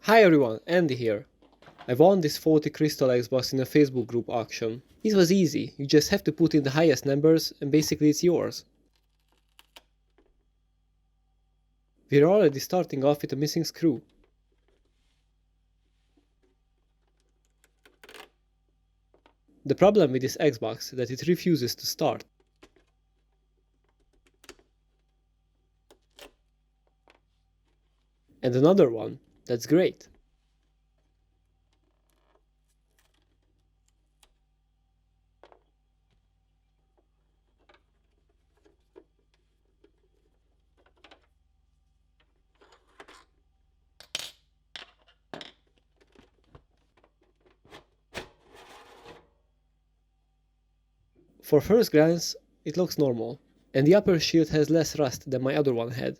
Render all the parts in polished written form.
Hi everyone, Andy here. I won this 40 crystal Xbox in a Facebook group auction. It was easy, you just have to put in the highest numbers and basically it's yours. We're already starting off with a missing screw. The problem with this Xbox is that it refuses to start. And another one, that's great. For first glance, it looks normal, and the upper shield has less rust than my other one had.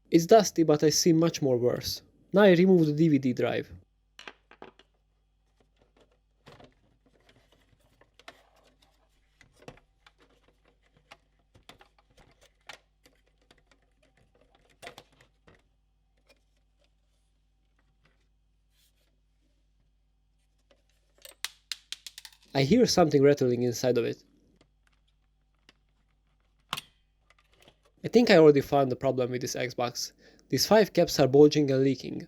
It's dusty, but I see much more worse. Now I remove the DVD drive. I hear something rattling inside of it. I think I already found the problem with this Xbox. These 5 caps are bulging and leaking.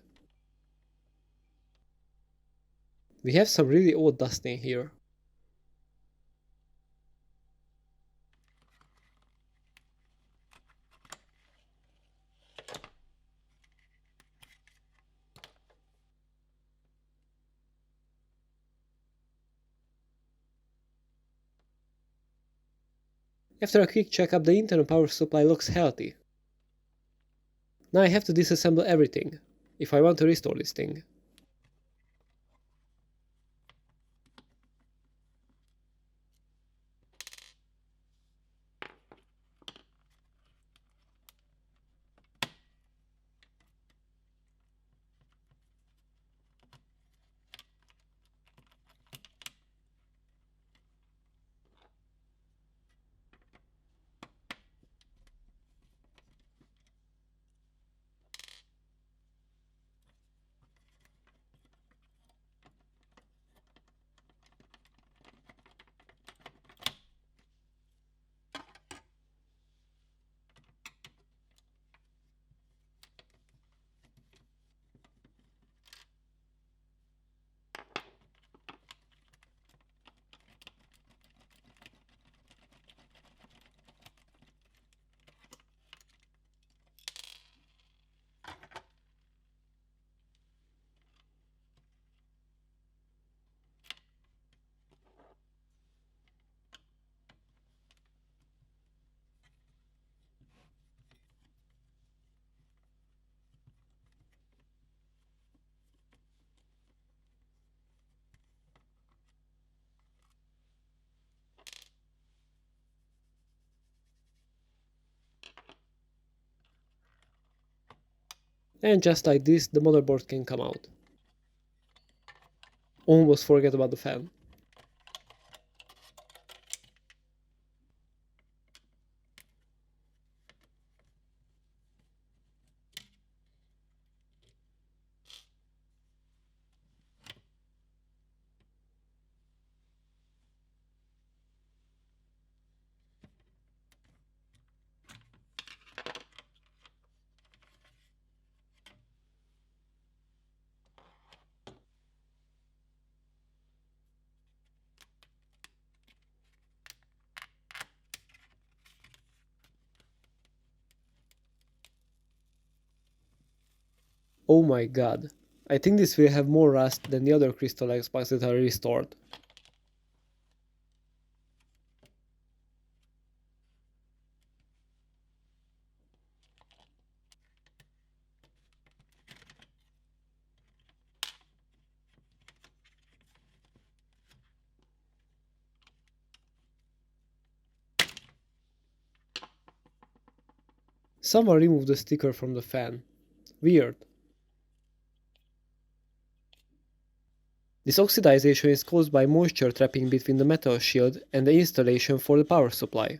We have some really old dust in here. After a quick checkup, the internal power supply looks healthy. Now I have to disassemble everything, if I want to restore this thing. And just like this, the motherboard can come out. Almost forget about the fan. Oh my god. I think this will have more rust than the other crystal Xbox that are restored. Someone removed the sticker from the fan. Weird. This oxidization is caused by moisture trapping between the metal shield and the installation for the power supply.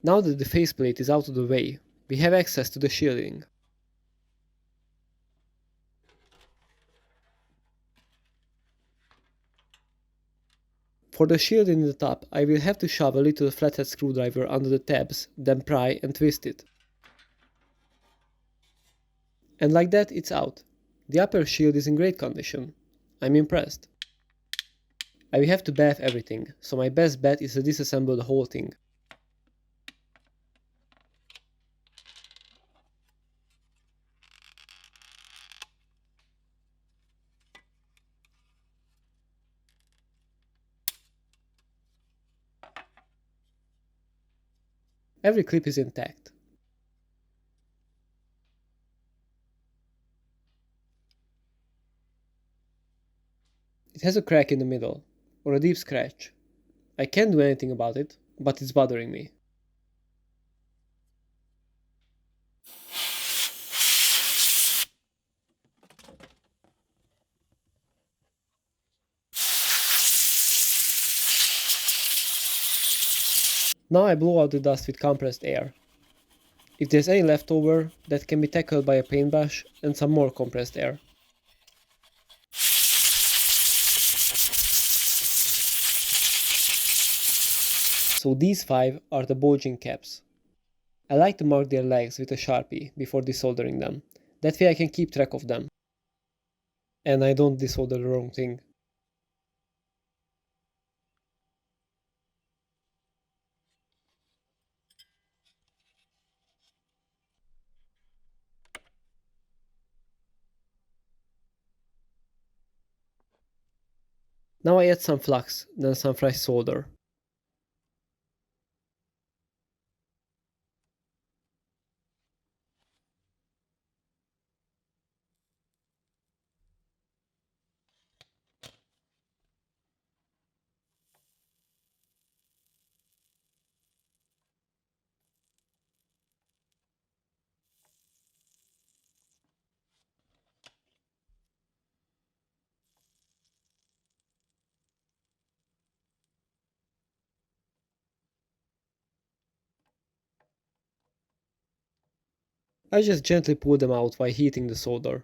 Now that the faceplate is out of the way, we have access to the shielding. For the shielding in the top, I will have to shove a little flathead screwdriver under the tabs, then pry and twist it. And like that, it's out. The upper shield is in great condition. I'm impressed. I will have to bath everything, so my best bet is to disassemble the whole thing. Every clip is intact. It has a crack in the middle, or a deep scratch. I can't do anything about it, but it's bothering me. Now I blow out the dust with compressed air. If there's any left over, that can be tackled by a paintbrush and some more compressed air. So these 5 are the bulging caps. I like to mark their legs with a Sharpie before desoldering them. That way I can keep track of them. And I don't desolder the wrong thing. Now I add some flux, then some fresh solder. I just gently pull them out while heating the solder.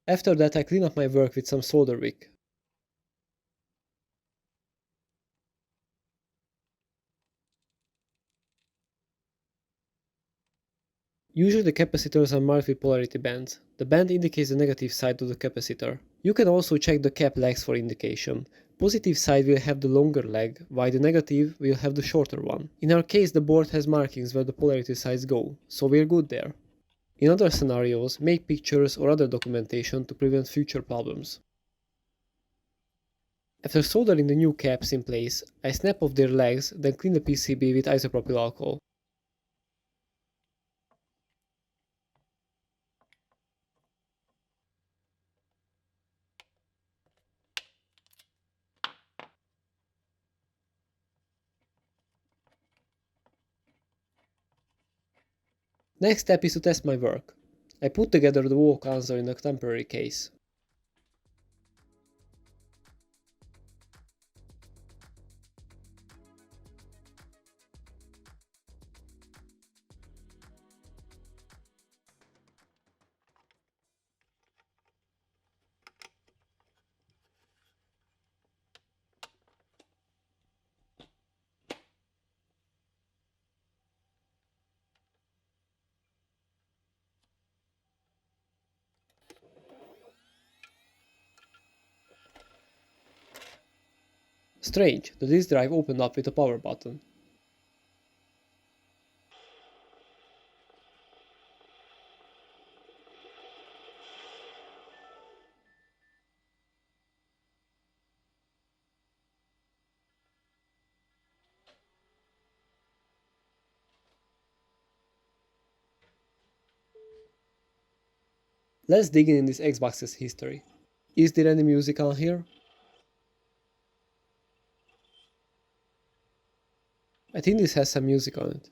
After that I clean up my work with some solder wick. Usually the capacitors are marked with polarity bands. The band indicates the negative side of the capacitor. You can also check the cap legs for indication. Positive side will have the longer leg, while the negative will have the shorter one. In our case the board has markings where the polarity sides go, so we're good there. In other scenarios, make pictures or other documentation to prevent future problems. After soldering the new caps in place, I snap off their legs, then clean the PCB with isopropyl alcohol. Next step is to test my work. I put together the wall console in a temporary case. Strange, the disk drive opened up with a power button. Let's dig in this Xbox's history. Is there any music on here? I think this has some music on it.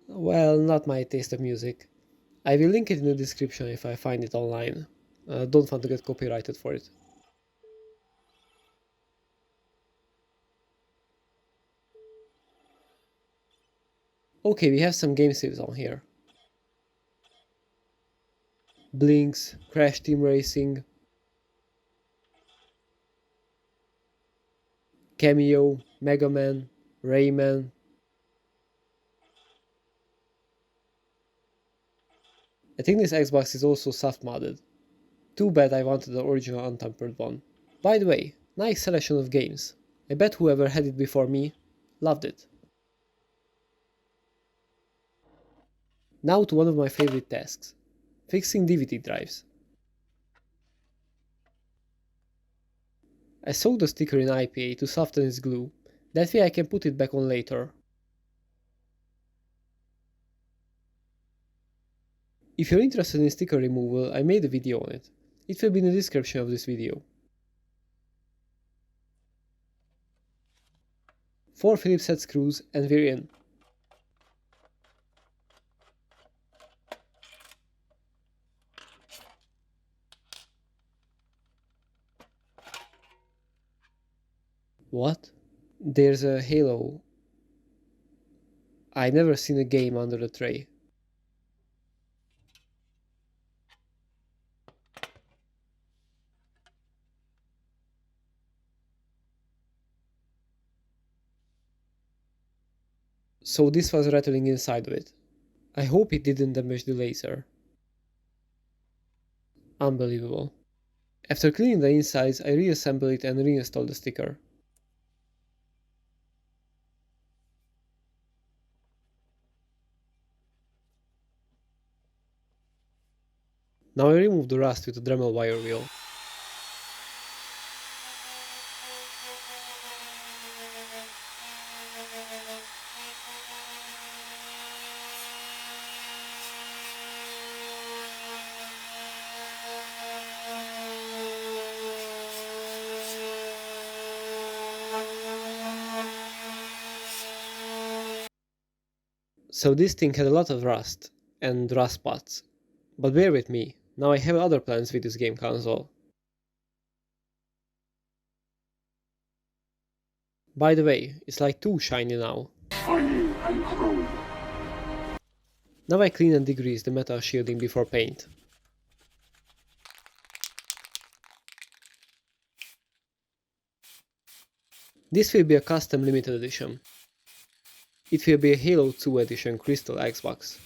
Well, not my taste of music. I will link it in the description if I find it online. Don't want to get copyrighted for it. Okay, we have some game saves on here. Blinks, Crash Team Racing, Cameo, Mega Man, Rayman. I think this Xbox is also soft modded. Too bad I wanted the original untempered one. By the way, nice selection of games. I bet whoever had it before me loved it. Now to one of my favorite tasks, fixing DVD drives. I soaked the sticker in IPA to soften its glue, that way I can put it back on later. If you're interested in sticker removal, I made a video on it. It will be in the description of this video. 4 Phillips head screws and we're in. What? There's a Halo. I never seen a game under the tray. So this was rattling inside of it. I hope it didn't damage the laser. Unbelievable. After cleaning the insides, I reassembled it and reinstalled the sticker. Now I remove the rust with a Dremel wire wheel. So this thing had a lot of rust and rust spots. But bear with me, now I have other plans with this game console. By the way, it's like too shiny now. Now I clean and degrease the metal shielding before paint. This will be a custom limited edition. It will be a Halo 2 edition Crystal Xbox.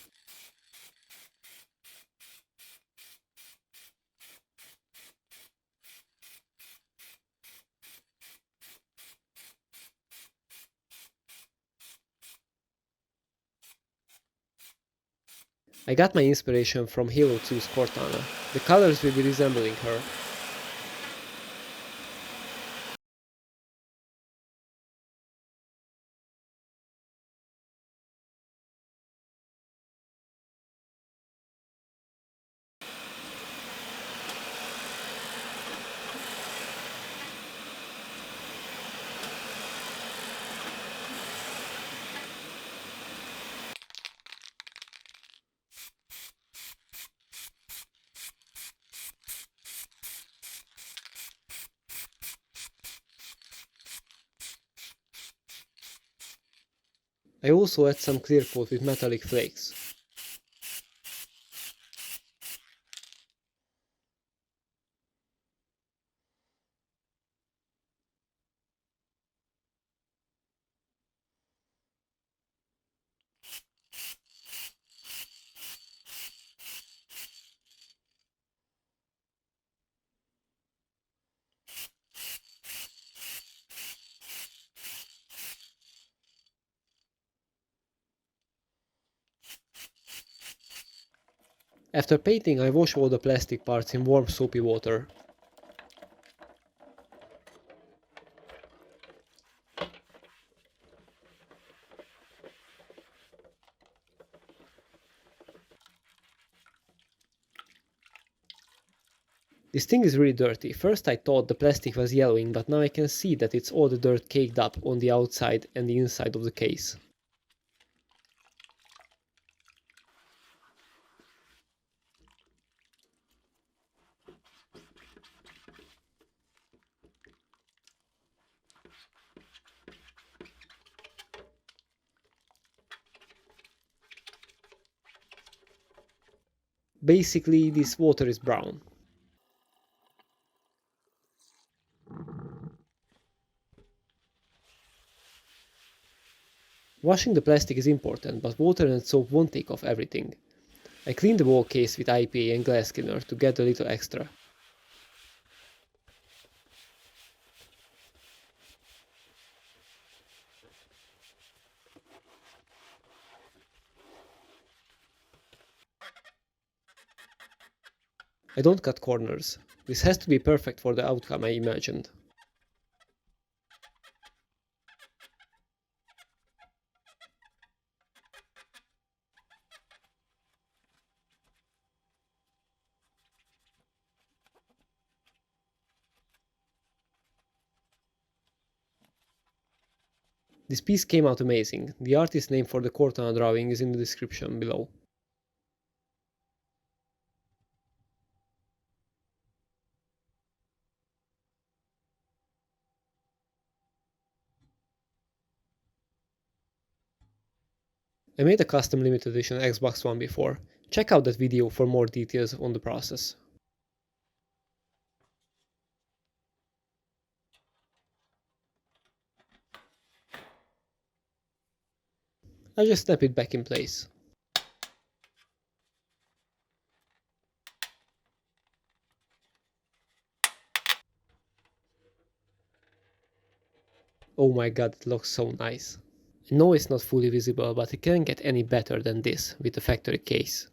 I got my inspiration from Halo 2's Cortana. The colors will be resembling her. I also add some clear coat with metallic flakes. After painting, I wash all the plastic parts in warm soapy water. This thing is really dirty. First I thought the plastic was yellowing, but now I can see that it's all the dirt caked up on the outside and the inside of the case. Basically, this water is brown. Washing the plastic is important, but water and soap won't take off everything. I clean the wall case with IPA and glass cleaner to get a little extra. I don't cut corners. This has to be perfect for the outcome I imagined. This piece came out amazing. The artist name for the Cortana drawing is in the description below. I made a custom limited edition Xbox One before. Check out that video for more details on the process. I just snap it back in place. Oh my god, it looks so nice. I know it's not fully visible, but it can't get any better than this with the factory case.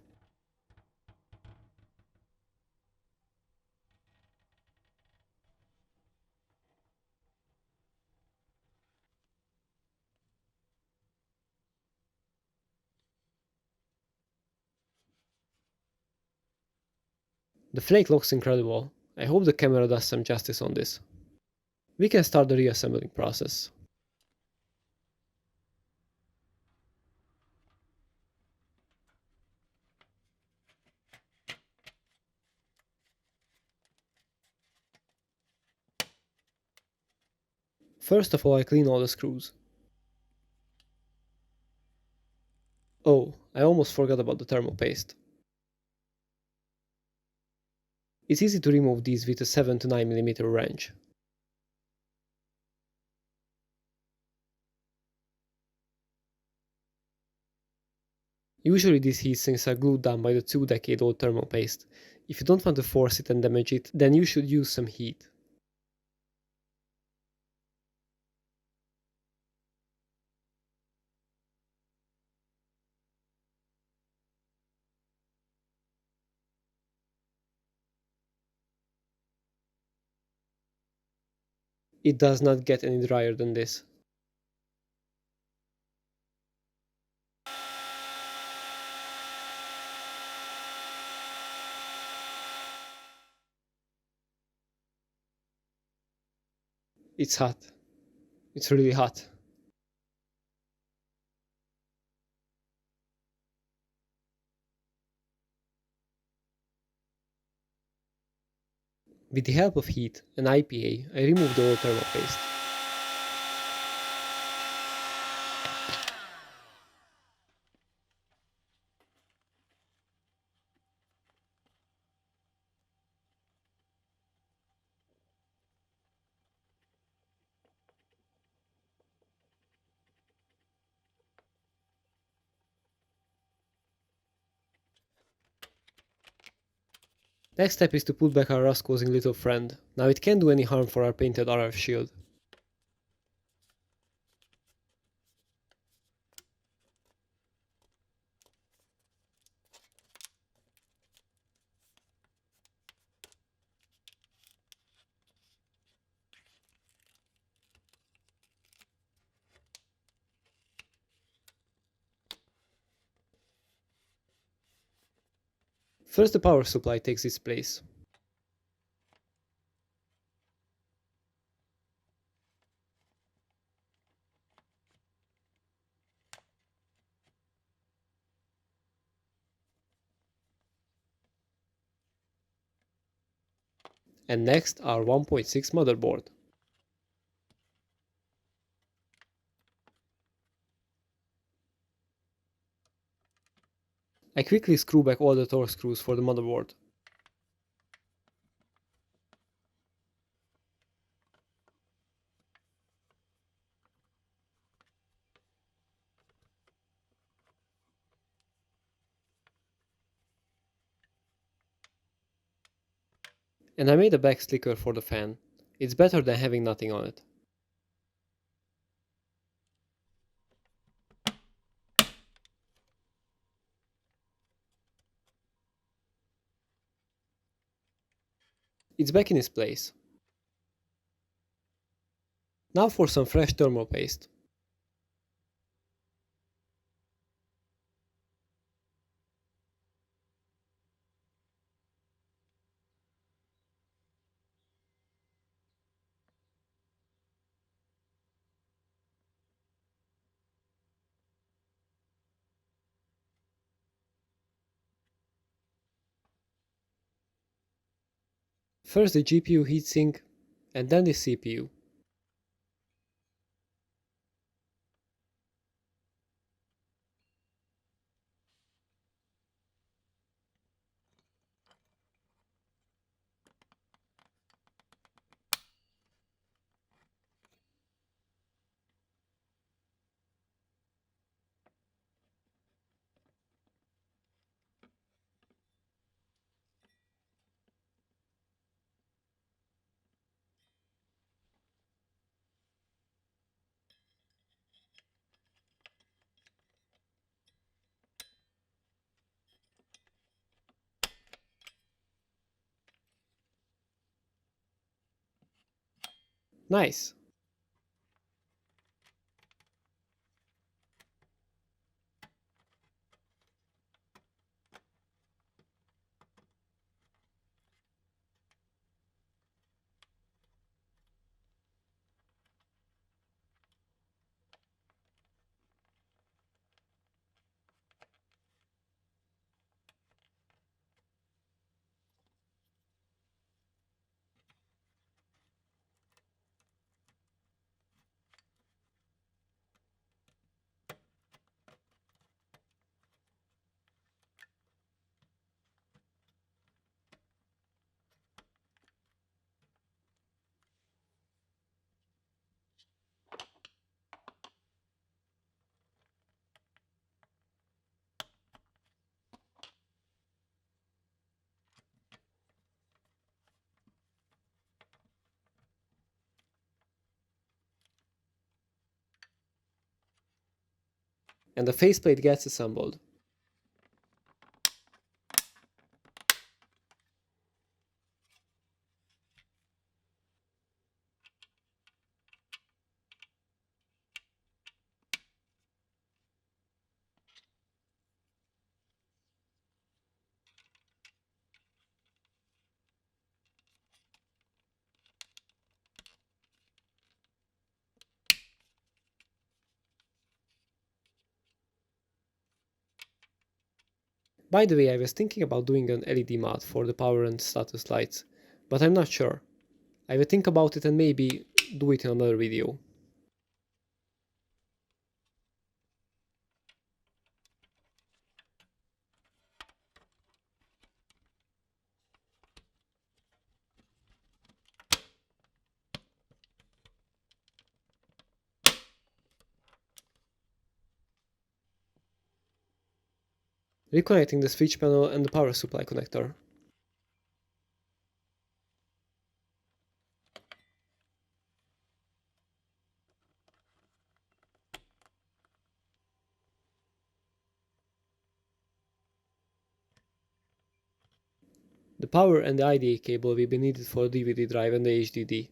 The flake looks incredible. I hope the camera does some justice on this. We can start the reassembling process. First of all, I clean all the screws. Oh, I almost forgot about the thermal paste. It's easy to remove these with a 7 to 9mm wrench. Usually these heatsinks are glued down by the 2-decade-old thermal paste. If you don't want to force it and damage it, then you should use some heat. It does not get any drier than this. It's hot. It's really hot. With the help of heat and IPA, I removed the old thermal paste. Next step is to put back our rust-causing little friend. Now it can't do any harm for our painted RF shield. First the power supply takes its place. And next our 1.6 motherboard. I quickly screw back all the torque screws for the motherboard. And I made a back slicker for the fan. It's better than having nothing on it. It's back in its place. Now for some fresh thermal paste. First the GPU heatsink, and then the CPU. Nice! And the faceplate gets assembled. By the way, I was thinking about doing an LED mat for the power and status lights, but I'm not sure. I will think about it and maybe do it in another video. Reconnecting the switch panel and the power supply connector. The power and the IDA cable will be needed for the DVD drive and the HDD.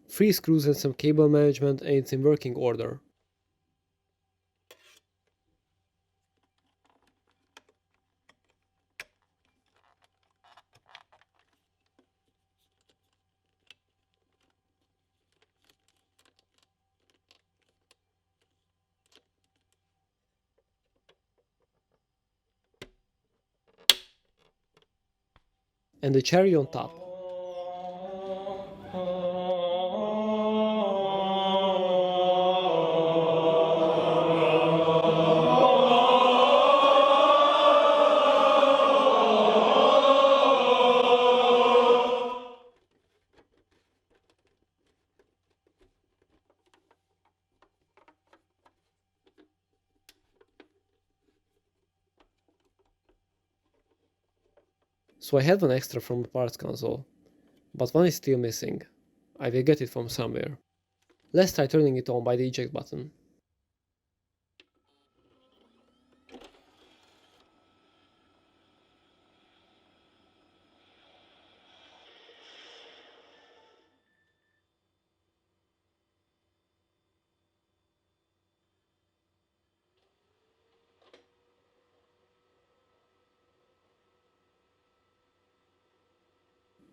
3 screws and some cable management, and it's in working order. And the cherry on top. So I had one extra from the parts console, but one is still missing. I will get it from somewhere. Let's try turning it on by the eject button.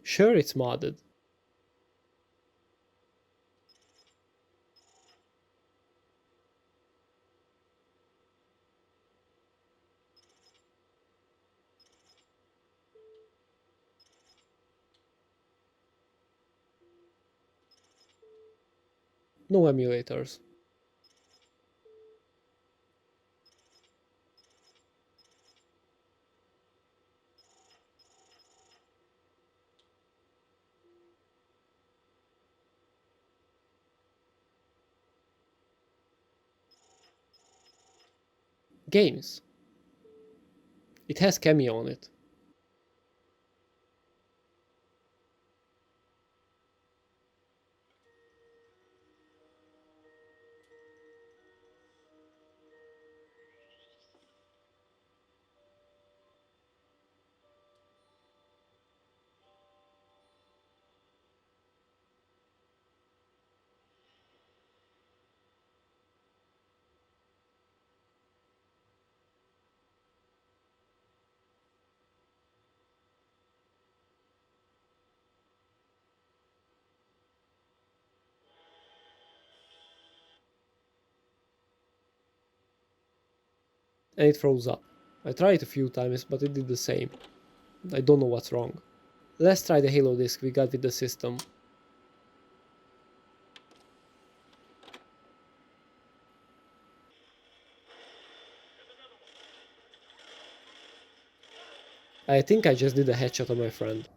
Sure, it's modded. No emulators. Games. It has Cameo on it. And it froze up. I tried it a few times, but it did the same. I don't know what's wrong. Let's try the Halo disc we got with the system. I think I just did a headshot on my friend.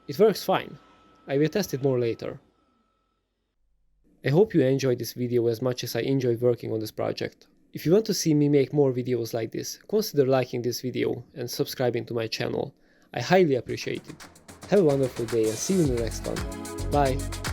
It works fine. I will test it more later. I hope you enjoyed this video as much as I enjoyed working on this project. If you want to see me make more videos like this, consider liking this video and subscribing to my channel. I highly appreciate it. Have a wonderful day and see you in the next one. Bye!